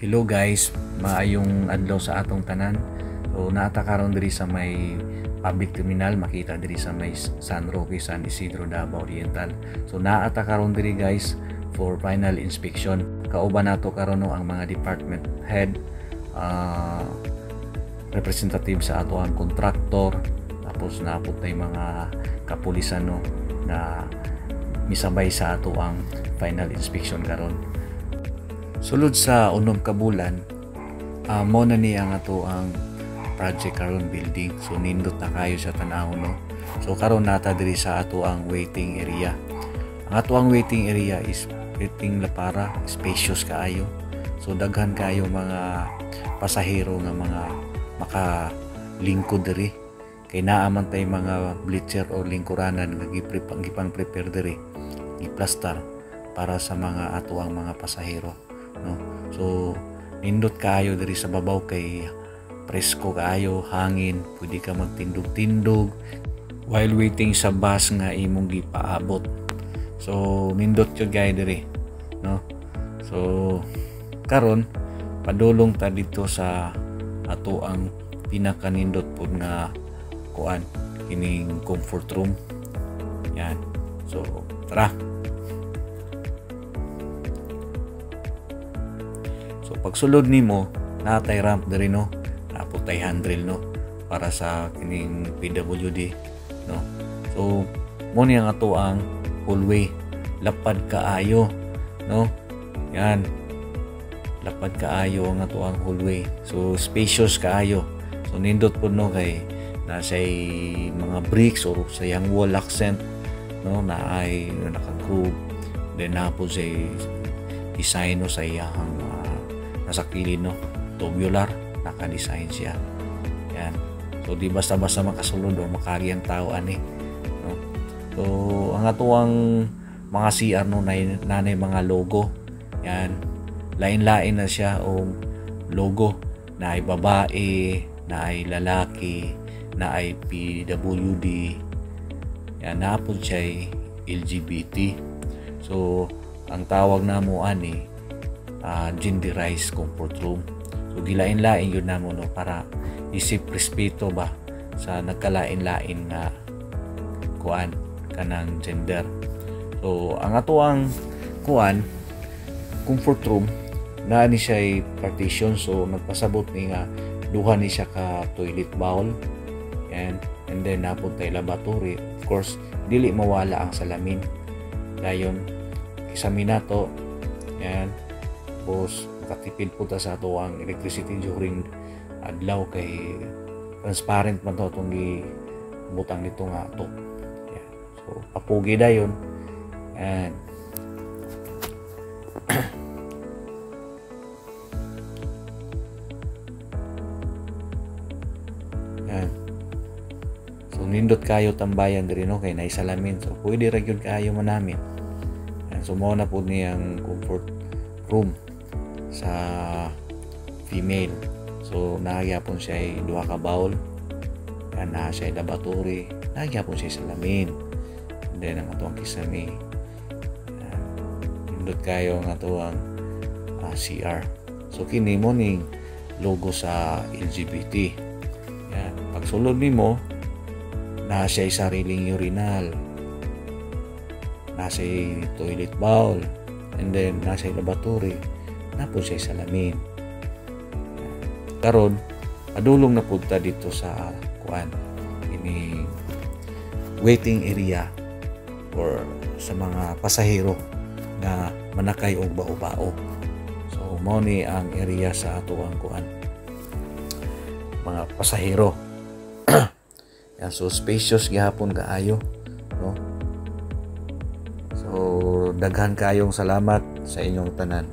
Hello guys, maayong adlaw sa atong tanan. So naata karon diri sa may public terminal, makita diri sa may San Roque, San Isidro, Davao Oriental. So naata karon diri guys for final inspection. Kauban nato karon no ang mga department head, representative sa ato ang contractor, tapos naapot na yung mga kapulisan no na misabay sa ato ang final inspection karon. Sulod sa unom ka bulan, mo na niya nga to ang project karon building. So nindot na kayo sa tanawon no. So karon nata diri sa ato ang waiting area. Ang ato ang waiting area is waiting la para spacious kaayo. So daghan kayo mga pasahero nga mga makalingkod diri. Kay naa man tay mga bleacher o lingkuranan nga gipang prepare diri, giplastar para sa mga ato ang mga pasahero. No? So nindot kaayo diri sa babaw kay presko kaayo, hangin, pwede ka magtindog-tindog while waiting sa bus nga imong gipaabot. So nindot jud gay diri, no? So karon padulong ta dito sa ato ang pinakanindot pud nga kuan, kining comfort room. Yan. So tara. So pagsulod nimo, natay ramp diri no, naputay handrail no para sa kining PWD no. So mo ni ang ato ang hallway, lapad kaayo no. Yan. Lapad kaayo ang ato ang hallway. So spacious kaayo. So nindot pud no kay nasay mga bricks or sayang wall accent no na ay naka-groove. Then napod say design no sa iyang nasa kilid no, tubular, naka-design siya. Yan. So di basta-basta makasulod o makari ang tao ani. No? So ang atuang mga CR no nanay mga logo. Yan. Lain-lain na siya o logo na ay babae, na ay lalaki, na ay PWD. Yan, napod siya ay LGBT. So ang tawag na mo ani genderized comfort room. So gilain-lain yun na mo no para isip respeto ba sa nagkalain-lain nga kuan kanang gender. So ang ato ang kuan comfort room na ni siya ay partition, so nagpasabot ni nga duha ni siya ka toilet bowl and then napod tay laboratory. Of course dili mawala ang salamin dayon kisami nato. Yan. Tapos makatipid po ta sa ato ang electricity during adlaw kay transparent man to itong butang nito nga to. Yan. So papugi dayon. Yan. Yan. So nindot kayo tambayan diri no kay naisalamin. So pwede ra gyud kayo manamit. Yan. So mao na po niyang comfort room sa female. So nagyapon siya ay duha ka bowl, na siya ay laboratory, nagyapon siya salamin, and then ang atong kisame indot kayo ang atong CR. So kini mo ning logo sa LGBT. Yan. Pagsulod nimo na siya ay sariling urinal, na siya ay toilet bowl, and then na siya ay laboratory, napod siya salamin. Karon padulong na punta dito sa kuan ini waiting area or sa mga pasahero na manakay og bao-bao. So mao ni ang area sa ato ang kuan mga pasahero. Yan, so spacious gihapon kaayo no. So daghan kayong salamat sa inyong tanan.